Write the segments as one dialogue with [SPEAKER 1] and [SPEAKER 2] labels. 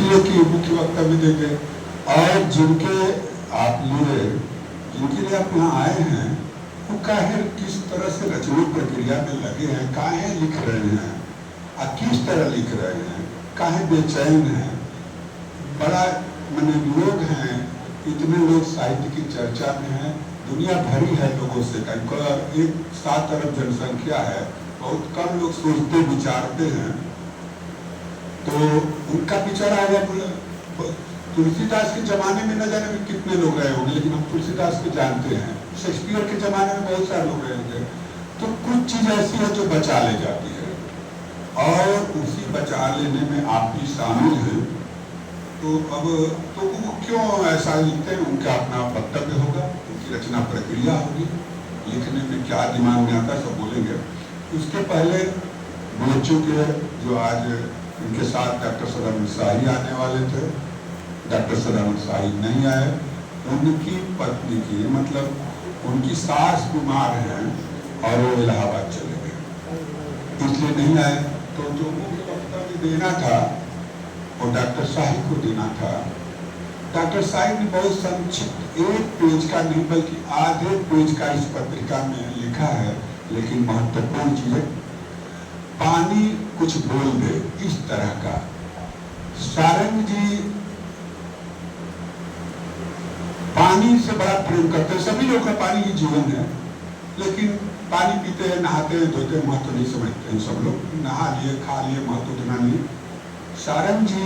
[SPEAKER 1] इसलिए कि मुख्य वक्तव्य देंगे और जिनके आप लिए जिनके लिए आप यहाँ आए हैं वो काहे किस तरह से रचना प्रक्रिया में लगे हैं, काहे लिख रहे हैं और किस तरह लिख रहे हैं, काहे बेचैन हैं। बड़ा माने लोग हैं, इतने लोग साहित्य की चर्चा में हैं, दुनिया भरी है लोगों से, एक 7 अरब जनसंख्या है, बहुत कम लोग सोचते विचारते हैं। तो उनका विचार आया तुलसीदास के जमाने में न जाने में कितने लोग रहे होंगे, लेकिन हम तुलसीदास को जानते हैं, शेक्सपियर के जमाने में बहुत सारे लोग रहे होंगे। तो कुछ चीज ऐसी है जो बचा ले जाती है और उसी बचा लेने में आप भी शामिल हैं। तो अब तो वो क्यों ऐसा लिखते हैं, उनका अपना वक्तव्य होगा, उनकी रचना प्रक्रिया होगी, लिखने में क्या दिमाग में आता है सब बोलेंगे। उसके पहले बच्चों के जो आज उनके साथ डॉक्टर सदानंद शाही आने वाले थे, डॉक्टर सदानंद शाही नहीं आए। उनकी पत्नी की मतलब उनकी सास बीमार हैं और वो इलाहाबाद चले गए, इसलिए नहीं आए। तो जो मुख्य वक्तव्य देना था वो डॉक्टर शाही को देना था। डॉक्टर शाही ने बहुत संक्षिप्त 1 पेज का नहीं बल्कि आधे पेज का इस पत्रिका में लिखा है, लेकिन महत्वपूर्ण चीज है, पानी कुछ बोल दे, इस तरह का। सारंग जी पानी से बड़ा प्रेम करते हैं, सभी लोग का पानी ही जीवन है, लेकिन पानी पीते हैं, नहाते हैं, धोते हैं, महत्व नहीं समझते हैं सब लोग, नहा लिए खा लिए, महत्व उतना नहीं। सारंग जी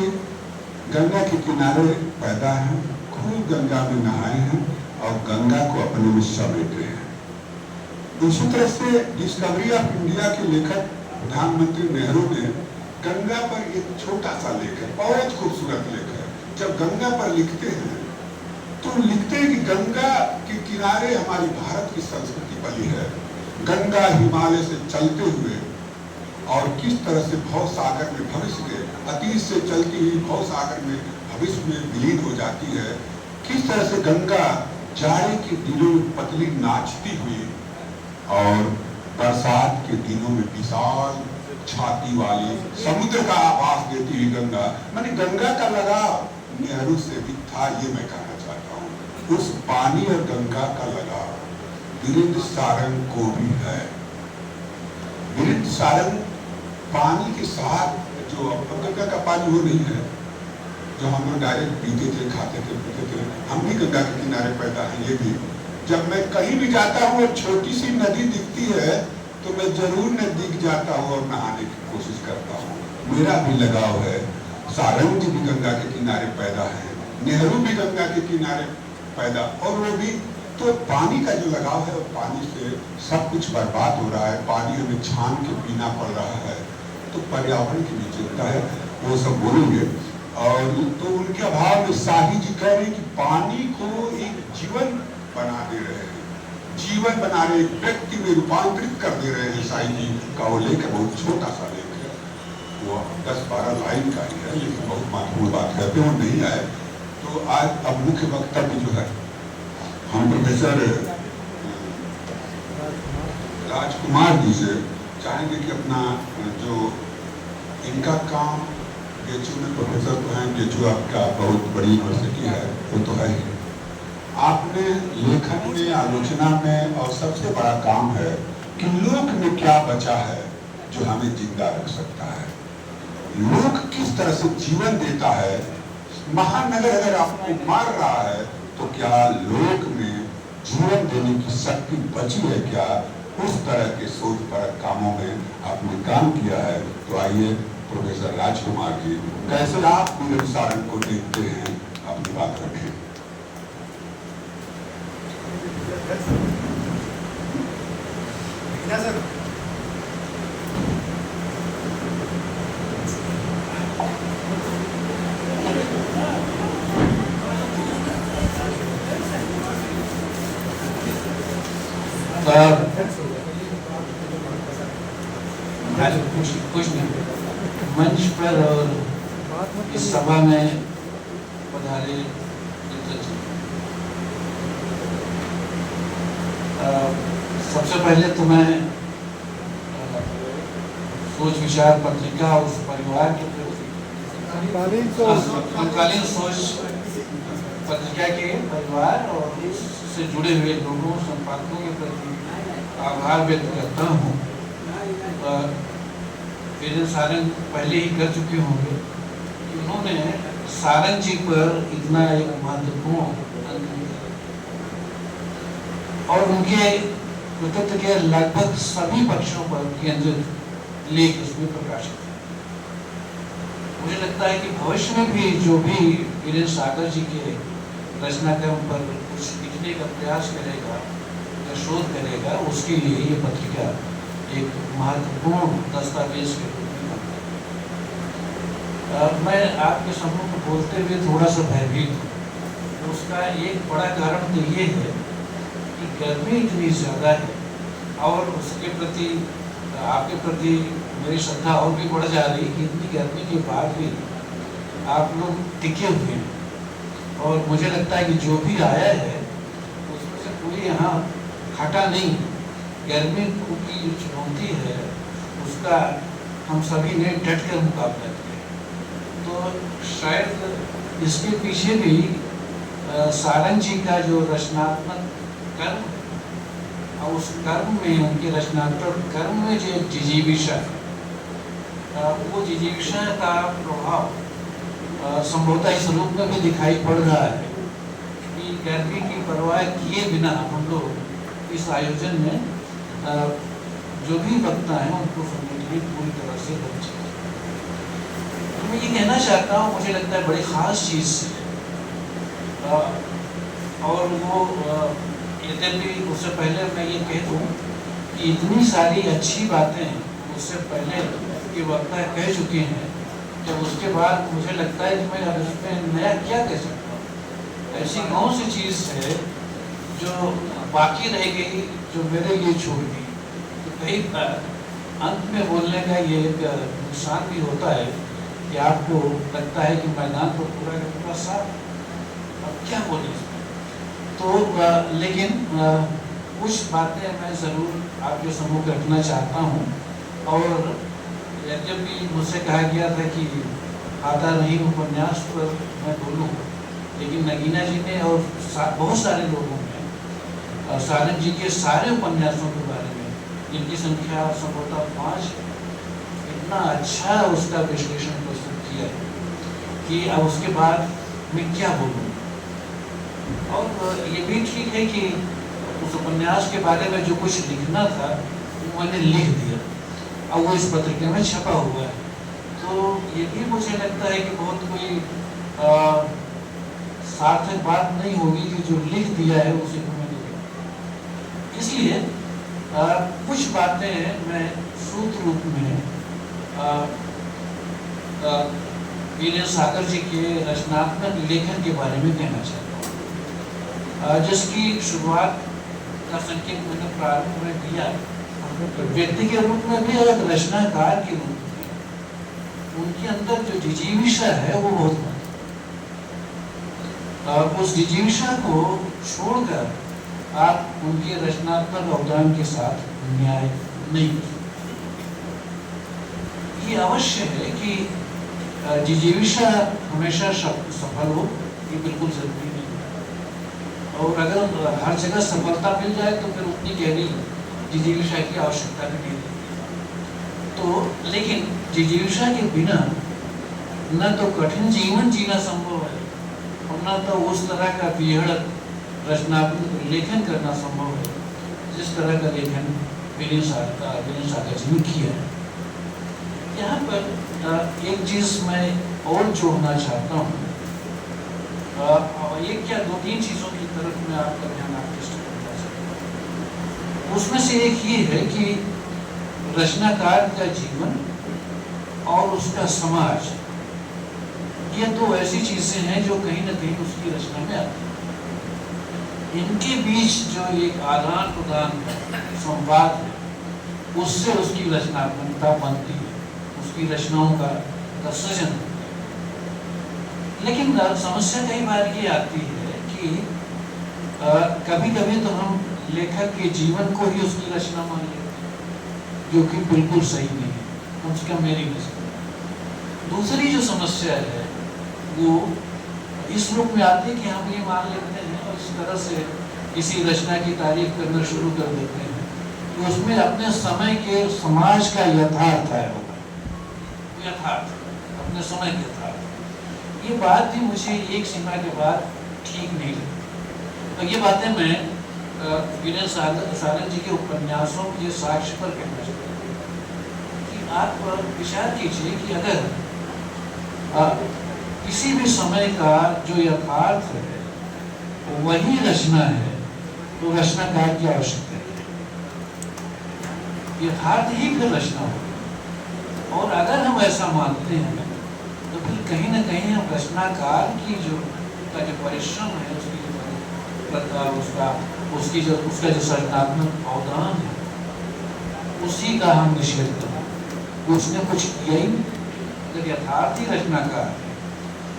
[SPEAKER 1] गंगा के किनारे पैदा हैं, खूब गंगा में नहाए हैं और गंगा को अपने में समेटे हैं। उसी तरह से डिस्कवरी ऑफ इंडिया के लेखक प्रधानमंत्री नेहरू ने गंगा पर एक छोटा सा लेख है, बहुत खूबसूरत लेख है। जब गंगा पर लिखते हैं तो लिखते हैं कि गंगा के किनारे हमारी भारत की संस्कृति पली है। गंगा हिमालय से चलते हुए और किस तरह से भव सागर में भविष्य के अतीत से चलती हुई भव सागर में भविष्य में विलीन हो जाती है। किस तरह से गंगा जाड़े के दिनों में पतली नाचती हुई और बरसात के दिनों में विशाल छाती वाली समुद्र का आभास देती हुई गंगा, माने गंगा का लगाव नेहरू से भी था, ये मैं कहना चाहता हूँ। उस पानी और गंगा का लगाव वीरेंद्र सारंग को भी है। वीरेंद्र सारंग पानी के साथ जो गंगा का पानी वो नहीं है जो हम लोग डायरेक्ट पीते थे, खाते थे, पीते थे। हम भी गंगा के किनारे पैदा हैं। ये भी जब मैं कहीं भी जाता हूँ और छोटी सी नदी दिखती है तो मैं जरूर नजदीक जाता हूँ और नहाने की कोशिश करता हूँ। मेरा भी लगाव है। सारंग जी भी गंगा के किनारे पैदा है, नेहरू भी गंगा के किनारे पैदा, और वो भी तो पानी का जो लगाव है, पानी से सब कुछ बर्बाद हो रहा है, पानी हमें छान के पीना पड़ रहा है, तो पर्यावरण की भी चिंता है, वो सब बोलेंगे। और तो उनके अभाव में शाही जी कह रहे हैं कि पानी को एक जीवन बना दे रहे हैं, जीवन बना रहे, एक व्यक्ति में रूपांतरित कर दे रहे हैं। शाही जी का वो लेख बहुत छोटा सा लेख है, वो 10-12 लाइन का ही है, लेकिन बहुत महत्वपूर्ण बात कहते हैं। वो नहीं आए तो आज अब मुख्य वक्तव्य जो है हम प्रोफेसर राजकुमार जी से चाहेंगे कि अपना जो इनका काम गेचू में प्रोफेसर तो हैं, गेचू आपका बहुत बड़ी यूनिवर्सिटी है, वो तो है ही। आपने लेखन में, आलोचना में, और सबसे बड़ा काम है कि लोक में क्या बचा है जो हमें जिंदा रख सकता है। लोक किस तरह से जीवन देता है। महानगर अगर आपको मार रहा है तो क्या लोक में जीवन देने की शक्ति बची है क्या? उस तरह के शोध पर कामों में आपने काम किया है। तो आइए प्रोफेसर राजकुमार जी, कैसे आप वीरेंद्र सारंग को देखते हैं, अपनी बात रखें।
[SPEAKER 2] कुछ नहीं, मंच पर और इस सभा में पधारे सबसे पहले तो मैं सोच विचार पत्रिका उस परिवार के प्रति समकालीन सोच पत्रिका के परिवार और इससे जुड़े हुए लोगों संपादकों के प्रति आभार व्यक्त करता हूँ। वीरेंद्र सारंग पहले ही कर चुके होंगे कि उन्होंने सारंग जी पर इतना एक महत्वपूर्ण और उनके कृतित्व के लगभग सभी पक्षों पर केंद्रित लेख इसमें प्रकाशित है। मुझे लगता है कि भविष्य में भी जो भी वीरेंद्र सागर जी के रचनाक्रम पर कुछ लिखने का प्रयास करेगा या शोध करेगा, उसके लिए ये पत्रिका एक महत्वपूर्ण दस्तावेज के रूप में बनता है। मैं आपके सम्मुख बोलते हुए थोड़ा सा भयभीत हूँ। उसका एक बड़ा कारण तो ये है कि गर्मी इतनी ज़्यादा है और उसके प्रति आपके प्रति मेरी श्रद्धा और भी बढ़ जा रही कि इतनी गर्मी के बाद भी आप लोग टिके हुए हैं। और मुझे लगता है कि जो भी आया है उसमें से कोई यहाँ हटा नहीं। गर्मी की जो चुनौती है उसका हम सभी ने डट कर मुकाबला किया। तो शायद इसके पीछे भी सारंग जी का जो रचनात्मक कर्म है और उस कर्म में उनके रचनात्मक कर्म में जो जिजीविषा है, वो जिजीविषा का प्रभाव संभवतः इस रूप में भी दिखाई पड़ रहा है कि गर्मी की परवाह किए बिना हम लोग इस आयोजन में जो भी वक्ता है उनको सुनने के लिए पूरी तरह से लग जाए। तो मैं ये कहना चाहता हूँ, मुझे लगता है बड़ी ख़ास चीज़ है। और वो यद्यपि उससे पहले मैं ये कह दूँ कि इतनी सारी अच्छी बातें उससे पहले के वक्ता कह चुके हैं, जब उसके बाद मुझे लगता है कि मैं अब इसमें नया क्या कह सकता हूँ। ऐसी कौन सी चीज़ है जो बाकी रह गई, जो मेरे लिए छूट गई। तो कई अंत में बोलने का ये एक नुकसान भी होता है कि आपको लगता है कि मैदान को पूरा का पूरा साफ, अब क्या बोले। तो लेकिन कुछ बातें मैं ज़रूर आपके सम्मुख रखना चाहता हूँ। और जब भी मुझसे कहा गया था कि आता नहीं उपन्यास पर मैं बोलूँ, लेकिन नगीना जी ने और बहुत सारे लोगों ने सारंग जी के सारे उपन्यासों के बारे में, जिनकी संख्या संभवतः 5, इतना अच्छा उसका विश्लेषण प्रस्तुत किया है कि अब उसके बाद मैं क्या बोलूँ। और ये भी ठीक है कि उस उपन्यास के बारे में जो कुछ लिखना था वो मैंने लिख दिया और वो इस पत्रिका में छपा हुआ है। तो ये भी मुझे लगता है कि बहुत कोई सार्थक बात नहीं होगी कि जो लिख दिया है उसे को मैंने लिखा। इसलिए कुछ बातें मैं सूत्र रूप में वीरेंद्र सागर जी के रचनात्मक लेखन के बारे में कहना चाहता हूँ, जिसकी शुरुआत का संकेत मैंने प्रारंभ में दिया। व्यक्ति के रूप में भी एक रचनाकार के रूप में उनके अंदर जो जिजीविषा है वो बहुत उस जिजीविषा को छोड़कर आप उनके रचनात्मक अवदान के साथ न्याय नहीं कर सकते। ये अवश्य है कि जिजीविषा हमेशा सफल हो, ये बिल्कुल जरूरी नहीं है। और अगर हर जगह सफलता मिल जाए तो फिर उतनी गहरी जिजीविषा की आवश्यकता भी नहीं रहती। तो लेकिन जिजीविषा के बिना न तो कठिन जीवन जीना संभव है और न तो उस तरह का विहड़क रचनात्मक लेखन करना संभव है जिस तरह का लेखन वीरेंद्र सागर जी ने किया है। यहाँ पर एक चीज़ मैं और जोड़ना चाहता हूँ, एक क्या 2-3 चीज़ों की तरफ मैं आपका ध्यान आकृष्ट करना चाहता हूँ। उसमें से एक ये है कि रचनाकार का जीवन और उसका समाज, ये दो ऐसी चीज़ें हैं जो कहीं ना कहीं उसकी रचना में आती हैं। इनके बीच जो एक आदान प्रदान संवाद है, उससे उसकी रचनात्मकता बनती है, उसकी रचनाओं का सृजन। लेकिन समस्या कई बार ये आती है कि कभी कभी तो हम लेखक के जीवन को ही उसकी रचना मान लेते हैं, जो कि बिल्कुल सही नहीं है, कम से कम मेरी नजर। दूसरी जो समस्या है वो इस रूप में आते हैं कि हम ये मान लेते हैं और इस तरह से किसी रचना की तारीफ करना शुरू कर देते हैं कि उसमें अपने समय के समाज का यथार्थ है, यथार्थ अपने समय के यथार्थ। ये बात भी मुझे एक सीमा के बाद ठीक नहीं लगी। तो ये बातें मैं वीरेंद्र सालन जी के उपन्यासों के साक्ष्य पर कहना चाहता हूँ कि आप विचार कीजिए कि अगर किसी भी समय का जो यथार्थ है वही रचना है तो रचनाकार की आवश्यकता है, यथार्थ ही फिर रचना हो। और अगर हम ऐसा मानते हैं तो फिर कहीं ना कहीं हम रचनाकार की जो परिश्रम है उसका जो सृजनात्मक अवदान है उसी का हम निषेध करें। उसने कुछ किया ही नहीं। अगर यथार्थ ही रचनाकार है,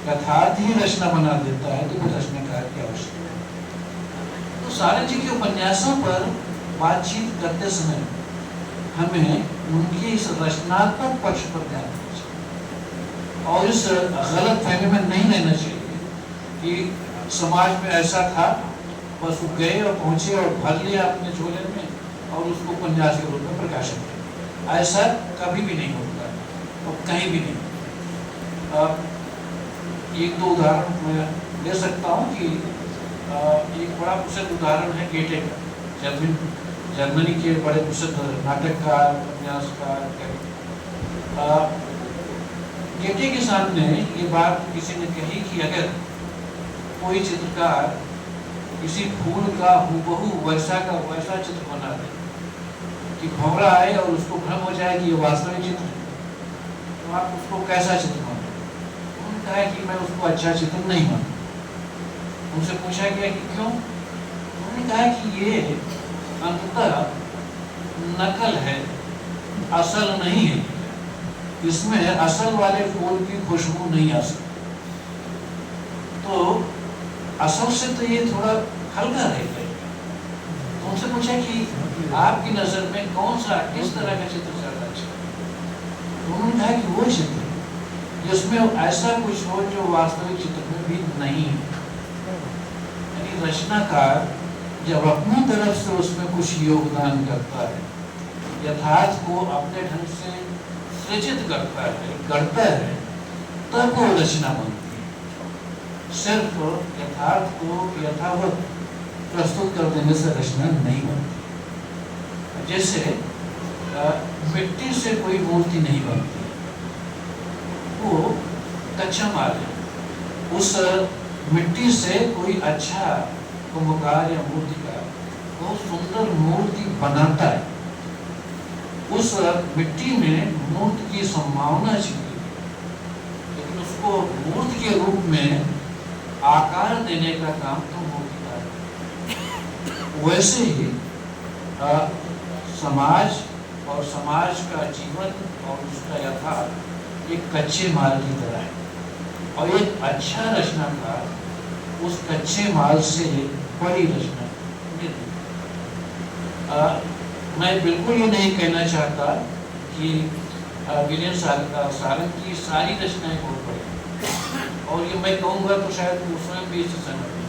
[SPEAKER 2] यथार्थ ही रचना बना देता है तो वो रचनाकार की आवश्यकता है। तो सालन जी के उपन्यासों पर बातचीत करते समय हमें उनके इस रचनात्मक पक्ष पर ध्यान देना चाहिए और इस गलत फहमी में नहीं रहना चाहिए कि समाज में ऐसा था, बस वो गए और पहुंचे और भर लिया अपने झोले में और उसको उपन्यास के रूप में प्रकाशित किया। ऐसा कभी भी नहीं होता और कहीं भी नहीं। एक दो उदाहरण मैं दे सकता हूँ कि एक बड़ा प्रसिद्ध उदाहरण है गेटे का। जर्मनी के बड़े प्रसिद्ध नाटककार, उपन्यासकार गेटे के सामने ये बात किसी ने कही कि अगर कोई चित्रकार किसी फूल का हूबहू वैसा का वैसा चित्र बना दे कि भंवरा आए और उसको भ्रम हो जाए कि ये वास्तविक चित्र है, तो आप उसको कैसा चित्र मानते? उन्होंने कहा कि मैं उसको अच्छा चित्र नहीं मानता। उनसे पूछा गया कि क्यों? उन्होंने कहा कि ये अंततः नकल है, असल नहीं है। इसमें असल वाले फूल की खुशबू नहीं आ सकती, तो असल से तो ये थोड़ा हल्का रहेगा। तो उनसे पूछा कि आपकी नजर में कौन सा, किस तरह का चित्र ज्यादा अच्छा है? तो उन्होंने कहा कि वो चित्र जिसमें ऐसा कुछ हो जो वास्तविक चित्र में भी नहीं है। यानी रचनाकार जब अपनी तरफ से उसमें कुछ योगदान करता है, यथार्थ को अपने ढंग से सृजित करता है, करता है, तब वो रचना बनती है। सिर्फ यथार्थ को यथावत प्रस्तुत कर देने से रचना नहीं बनती। जैसे मिट्टी से कोई मूर्ति नहीं बनती, वो कच्चा माल है। उस मिट्टी से कोई अच्छा कुम्भकार या मूर्तिकार बहुत सुंदर मूर्ति बनाता है। उस मिट्टी में मूर्ति की संभावना छिपी है, लेकिन उसको मूर्ति के रूप में आकार देने का काम तो मूर्तिकार है। वैसे ही समाज और समाज का जीवन और उसका यथार्थ एक कच्चे माल की तरह है और एक अच्छा रचनाकार उस कच्चे माल से बड़ी रचना। मैं बिल्कुल ये नहीं कहना चाहता कि वीरेंद्र सालन की सारी रचनाएं बहुत बड़ी, और ये मैं कहूँगा तो शायद वो स्वयं भी इससे सहमत नहीं।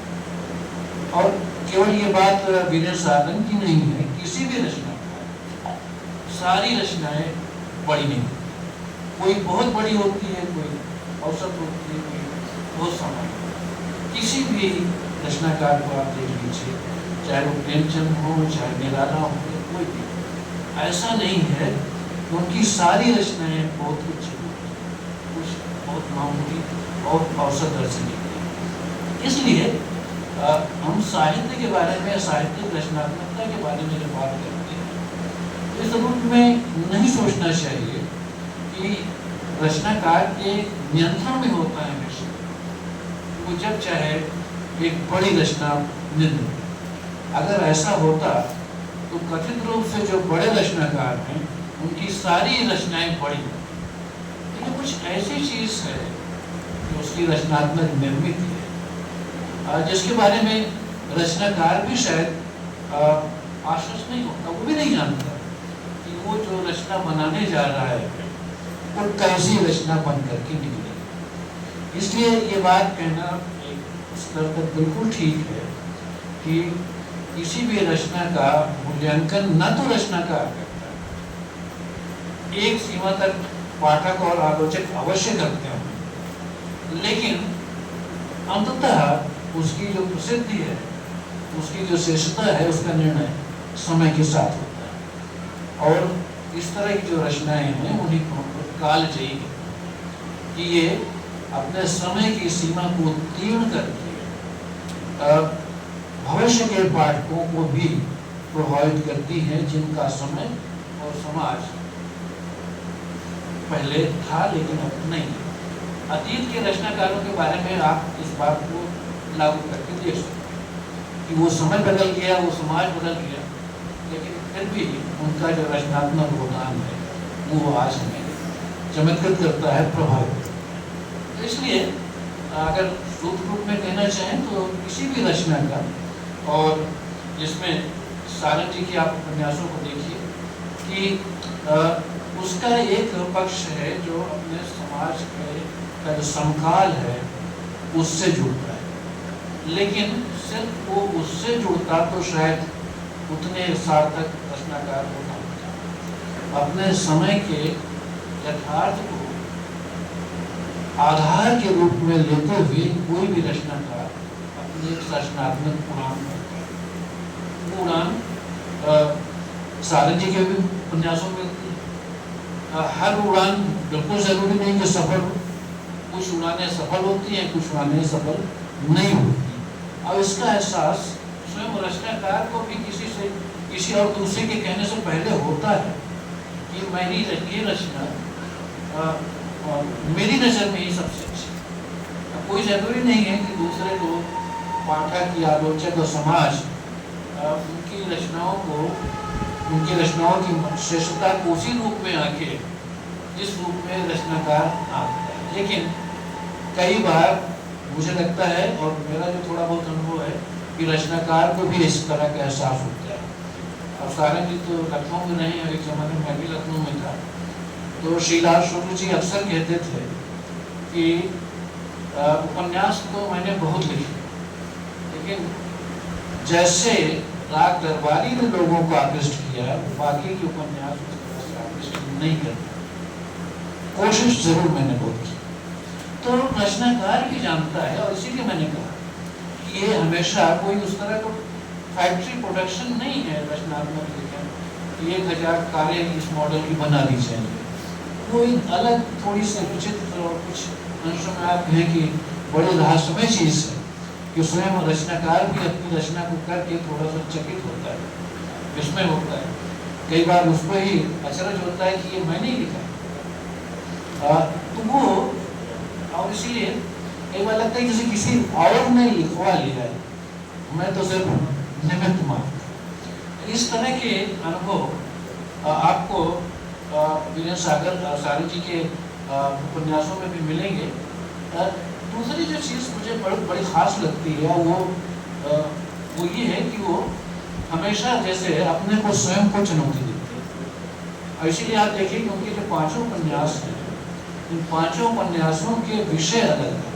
[SPEAKER 2] और केवल ये बात वीरेंद्र सालन की नहीं है, किसी भी रचना सारी रचनाएं बड़ी नहीं, कोई बहुत बड़ी होती है, कोई औसत होती है, कोई बहुत सामान्य। किसी भी रचनाकार को आप देख लीजिए, चाहे वो प्रेमचंद हो, चाहे निराला हो, कोई भी ऐसा नहीं है। उनकी सारी रचनाएं बहुत कुछ बहुत मामूली और औसत दर्ज की। इसलिए हम साहित्य के बारे में, साहित्यिक रचनात्मकता के बारे में जब बात करते हैं, इस रूप में नहीं सोचना चाहिए कि रचनाकार के नियंत्रण में होता है हमेशा। वो जब चाहे एक बड़ी रचना निर्मित, अगर ऐसा होता तो कथित रूप से जो बड़े रचनाकार हैं उनकी सारी रचनाएं बड़ी, लेकिन कुछ ऐसी चीज है जो उसकी रचनात्मक निर्मित है, जिसके बारे में रचनाकार भी शायद आश्वस्त नहीं होता, वो भी नहीं जानता कि वो जो रचना बनाने जा रहा है वो कैसी रचना बन करके निकलेगी। इसलिए ये बात कहना एक स्तर तक बिल्कुल ठीक है कि किसी भी रचना का मूल्यांकन न तो रचनाकार करता है, एक सीमा तक पाठक और आलोचक अवश्य करते हैं, लेकिन अंततः उसकी जो प्रसिद्धि है, उसकी जो श्रेष्ठता है, उसका निर्णय समय के साथ होता है। और इस तरह की जो रचनाएं हैं उन्हीं को कालजयी है कि ये अपने समय की सीमा को उत्तीर्ण करके भविष्य के पाठकों को भी प्रभावित करती हैं, जिनका समय और समाज पहले था लेकिन अब नहीं है। अतीत के रचनाकारों के बारे में आप इस बात को लागू करके देख सकते हैं कि वो समय बदल गया, वो समाज बदल गया, लेकिन फिर भी उनका जो रचनात्मक योगदान है वो आज हमें चमत्कृत करता है, प्रभावित करता है। तो इसलिए अगर सूत्र रूप में कहना चाहें तो किसी भी रचना का, और जिसमें सारंग जी के आप उपन्यासों को देखिए कि उसका एक पक्ष है जो अपने समाज का जो समकाल है उससे जुड़ता है, लेकिन सिर्फ वो उससे जुड़ता तो शायद उतने सार्थक रचनाकार होता है। अपने समय के यथार्थ को आधार के रूप में लेते हुए कोई भी रचनाकार अपनी एक रचनात्मक उड़ान करता है। वो उड़ान सारंग जी के भी उपन्यासों में हर उड़ान बिल्कुल जरूरी नहीं कि सफल हो, कुछ उड़ानें सफल होती हैं, कुछ उड़ानें सफल नहीं होती। और इसका एहसास स्वयं रचनाकार को भी किसी और दूसरे के कहने से पहले होता है कि मेरी ये रचना मेरी नज़र में ही सबसे अच्छी। कोई ज़रूरी नहीं है कि दूसरे लोग, पाठक या आलोचक और समाज उनकी रचनाओं की श्रेष्ठता को उसी रूप में आके जिस रूप में रचनाकार आता है। लेकिन कई बार मुझे लगता है, और मेरा जो थोड़ा बहुत अनुभव है, कि रचनाकार को भी इस तरह का एहसास होता है। अब सारंग जी तो लखनऊ में नहीं है, एक ज़माने में मैं भी लखनऊ में था, तो श्रीलाल शुक्ल जी अक्सर कहते थे कि उपन्यास तो मैंने बहुत लिखे, लेकिन जैसे राग दरबारी ने लोगों को आकृष्ट किया, बाकी के उपन्यास उस तरह से आकृष्ट नहीं करते। कोशिश जरूर मैंने बहुत की। तो रचनाकार भी जानता है, और इसीलिए मैंने कहा कि ये हमेशा कोई उस तरह का फैक्ट्री प्रोडक्शन नहीं है रचनात्मक लेखन, 1000 कारें इस मॉडल की बना दी जाएंगी। वो एक अलग थोड़ी सी विचित्र और कुछ अंशों में आप कहें कि बड़े रहस्यमय चीज़ है कि स्वयं रचनाकार भी अपनी रचना को करके थोड़ा सा चकित होता है, विस्मय होता है, कई बार उस पर ही अचरज होता है कि ये मैंने ही लिखा। तो वो, और इसलिए कई बार लगता है जैसे किसी और ने लिखवा लिया है, मैं तो सिर्फ निमित्त मात्र। इस तरह के अनुभव आपको वीरेंद्र सारंग जी के उपन्यासों में भी मिलेंगे। दूसरी जो चीज़ मुझे बड़ी ख़ास लगती है वो ये है कि वो हमेशा जैसे अपने को स्वयं को चुनौती देते हैं। और इसीलिए आप देखिए कि उनके जो 5 उपन्यास हैं, इन 5 उपन्यासों के विषय अलग हैं।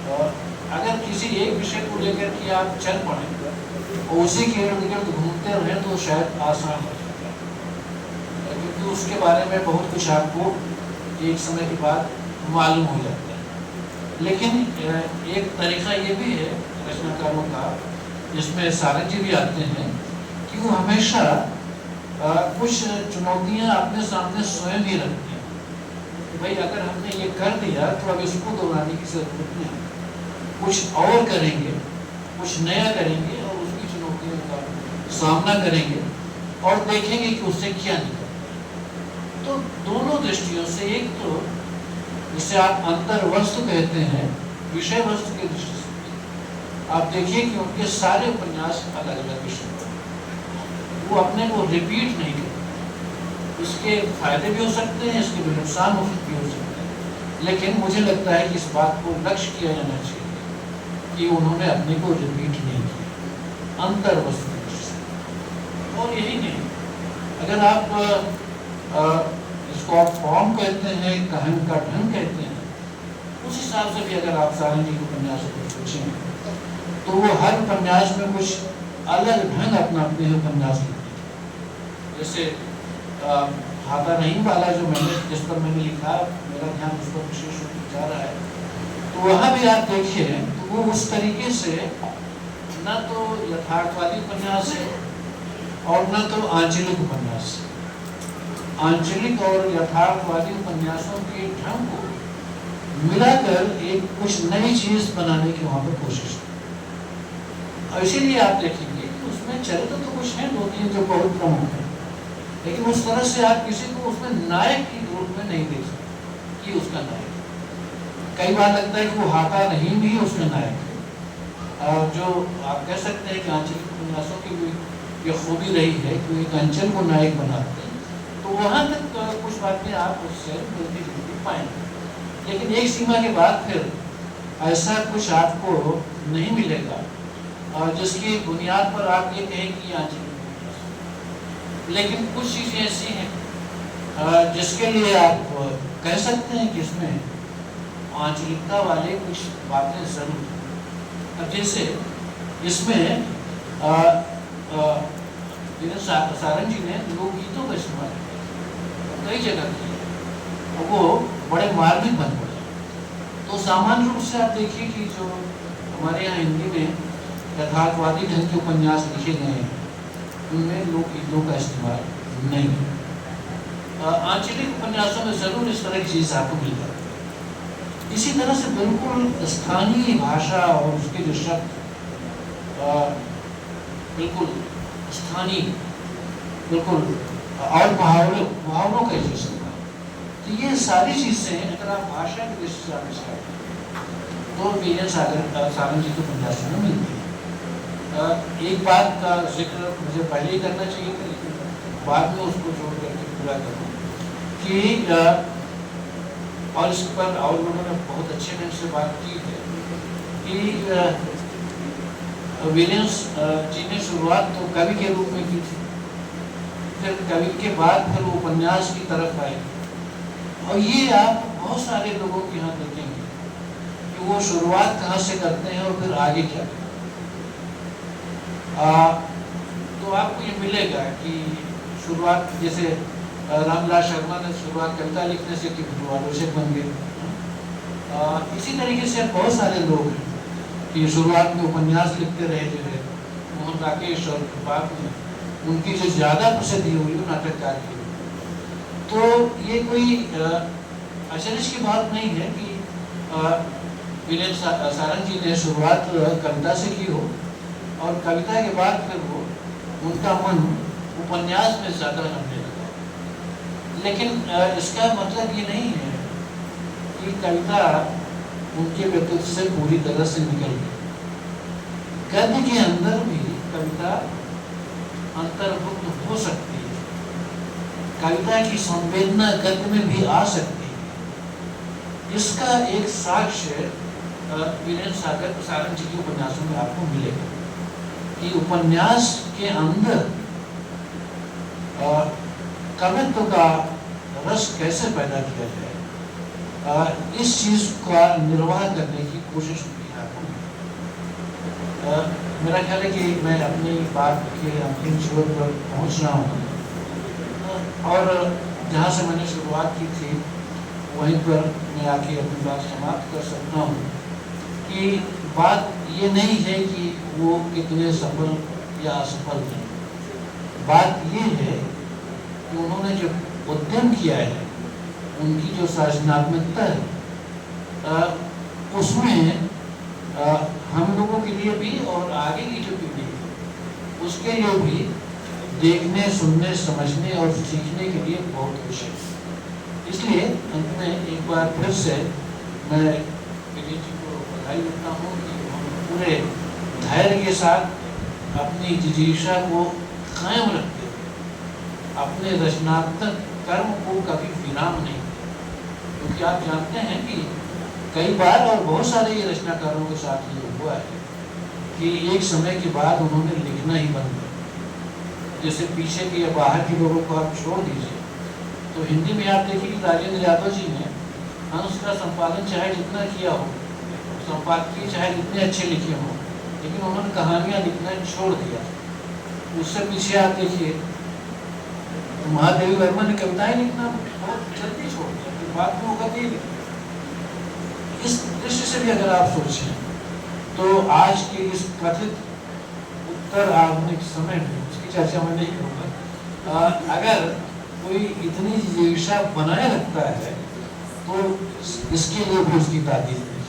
[SPEAKER 2] और अगर किसी एक विषय को लेकर के आप चल पड़ें और उसी के इर्द गिर्द घूमते रहें तो शायद आसान हो जाता है, क्योंकि उसके बारे में बहुत कुछ आपको एक समय के बाद मालूम हो जाता है। लेकिन एक तरीका ये भी है रचनाकारों का, जिसमें सारंग जी भी आते हैं, कि वो हमेशा कुछ चुनौतियाँ अपने सामने स्वयं ही रखते हैं कि भाई अगर हमने ये कर दिया तो अब इसको दोहराने की जरूरत नहीं, कुछ और करेंगे, कुछ नया करेंगे और उसकी चुनौतियों का सामना करेंगे और देखेंगे कि उससे क्या निकलता है। तो दोनों दृष्टियों से, एक तो जिसे आप अंतर वस्तु कहते हैं, विषय वस्तु की दृष्टि से आप देखिए कि उनके सारे उपन्यास अलग अलग विषय पर, वो अपने को रिपीट नहीं करते। इसके फायदे भी हो सकते हैं, इसके भी नुकसान भी हो सकते हैं, लेकिन मुझे लगता है कि इस बात को लक्ष्य किया जाना चाहिए कि उन्होंने अपने को रिपीट नहीं किया, अंतर वस्तु की दृष्टि से। और यही नहीं, अगर आप इसको आप फॉर्म कहते हैं, कहन का ढंग कहते हैं, उस हिसाब से भी अगर आप सारंग जी के उपन्यासों को सोचें तो वो हर उपन्यास में कुछ अलग ढंग अपना अपने उपन्यास लिखते हैं। जैसे हाथा नहीं वाला जो मैंने जिस पर मैंने लिखा, मेरा ध्यान उस पर विशेष रूप से जा रहा है, तो वहाँ भी आप देखिए तो वो उस तरीके से न तो यथार्थवादी उपन्यास है और न तो आंचलिक उपन्यास। आंचलिक और यथार्थवादी उपन्यासों के ढंग को मिलाकर एक कुछ नई चीज बनाने की वहां पर कोशिश है। और इसीलिए आप देखेंगे कि उसमें चरित्र तो कुछ है दो तीन जो बहुत प्रमुख है, लेकिन उस तरह से आप किसी को उसमें नायक के रूप में नहीं देख सकते कि उसका नायक। कई बार लगता है कि वो हाथा नहीं भी उसमें नायक है। जो आप कह सकते हैं कि आंचलिक उपन्यासों की भी ये खूबी रही है कि एक अंचल को नायक बनाते हैं, तो वहाँ तक कुछ बातें आप उससे मिलती जुलती पाएंगे। लेकिन एक सीमा के बाद फिर ऐसा कुछ आपको नहीं मिलेगा जिसकी बुनियाद पर आप ये कहें कि आंचलिक उपन्यास। लेकिन कुछ चीज़ें ऐसी हैं जिसके लिए आप कह सकते हैं कि इसमें आंचलिकता वाले कुछ बातें जरूर हैं। अब जैसे इसमें सारंग जी ने लोकगीतों का इस्तेमाल किया कई जगह किया, वो बड़े मार्मिक बन पड़े। तो सामान्य रूप से आप देखिए कि जो हमारे यहाँ हिंदी में यथार्थवादी ढंग के उपन्यास लिखे गए हैं उनमें लोकगीतों का इस्तेमाल नहीं है। आंचलिक उपन्यासों में जरूर इस तरह की चीज़ आपको मिल जाती है। इसी तरह से बिल्कुल स्थानीय भाषा और उसके जो शब्द बिल्कुल स्थानीय, बिल्कुल और मुहावरों का जो इस्तेमाल, तो ये सारी चीज़ें अगर आप भाषा की दृष्टि से आप इसका तो वीरेंद्र सारंग जी के उपन्यासों में मिलती है। एक बात का जिक्र मुझे पहले ही करना चाहिए था, लेकिन बाद में उसको जोड़ करके पूरा करूँ कि और इस पर और लोगों ने बहुत अच्छे ढंग से बात की है कि वीरेंद्र जी ने शुरुआत तो कवि के रूप में की थी, फिर कवि के बाद फिर वो उपन्यास की तरफ आए। और ये आप बहुत सारे लोगों के यहाँ देखेंगे कि वो शुरुआत कहाँ से करते हैं और फिर आगे क्या करते हैं। तो आपको ये मिलेगा कि शुरुआत जैसे रामलाल शर्मा ने शुरुआत कविता लिखने से की, फिर आलोचक बन गए। इसी तरीके से बहुत सारे लोग हैं कि शुरुआत में उपन्यास लिखते रहे, जो है मोहन राकेश, और बाद में उनकी जो ज़्यादा प्रसिद्धि हुई वो नाटककार की। तो ये कोई आश्चर्य की बात नहीं है कि वीरेंद्र सारंग जी ने शुरुआत कविता से की हो और कविता के बाद फिर वो उनका मन उपन्यास में ज़्यादा लगने लगा। लेकिन इसका मतलब ये नहीं है कि कविता उनके व्यक्तित्व से पूरी तरह से निकल गई। गद्य के अंदर भी कविता अंतर्भुक्त हो सकती है, कविता की संवेदना गद्य में भी आ सकती है। इसका एक साक्ष्य वीरेंद्र सारंग जी के उपन्यासों में आपको मिलेगा कि उपन्यास के अंदर कवित्व का रस कैसे पैदा किया जाए, इस चीज का निर्वाह करने की कोशिश की है। मेरा ख्याल है कि मैं अपनी बात के अंतिम छोर पर पहुंच रहा हूँ और जहाँ से मैंने शुरुआत की थी वहीं पर मैं आके अपनी बात समाप्त कर सकता हूँ कि बात ये नहीं है कि वो कितने सफल या असफल थे। बात ये है कि उन्होंने जो उद्यम किया है, उनकी जो सृजनात्मकता है, उसमें हम लोगों के लिए भी और आगे की जो पीढ़ी है उसके लिए भी देखने, सुनने, समझने और सीखने के लिए बहुत कुछ है। इसलिए अंत में एक बार फिर से मैं विनीत जी को बधाई देता हूँ कि उन्होंने पूरे धैर्य के साथ अपनी जिजीशा को कायम रखते हुए अपने रचनात्मक कर्म को कभी विराम नहीं दिया। क्योंकि आप जानते हैं कि कई बार और बहुत सारे ये रचनाकारों के साथ ये हुआ है कि एक समय के बाद उन्होंने लिखना ही बंद कर दिया। जैसे पीछे के या बाहर के लोगों को आप छोड़ दीजिए, तो हिंदी में आप देखिए कि राजेंद्र यादव जी ने हंस का संपादन चाहे जितना किया हो, संपादकीय चाहे जितने अच्छे लिखे हों, लेकिन उन्होंने कहानियाँ लिखना छोड़ दिया। उससे पीछे आप देखिए महादेवी वर्मा ने कविताएं लिखना बहुत जल्दी छोड़ दिया, फिर बाद में होगा नहीं। इस दृष्टि से भी अगर आप सोचें तो आज के इस कथित उत्तर आधुनिक समय में, उसकी चर्चा मैं नहीं करूँगा, अगर कोई इतनी जिज्ञासा बनाए रखता है तो इसके लिए भी उसकी तारीफ है।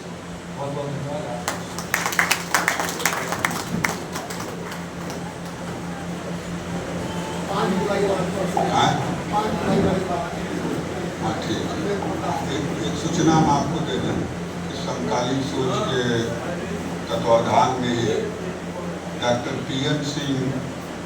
[SPEAKER 2] बहुत बहुत धन्यवाद।
[SPEAKER 1] हाँ ठीक है। एक सूचना हम आपको दे दें कि समकालीन सोच के तत्वाधान में डॉक्टर PM सिंह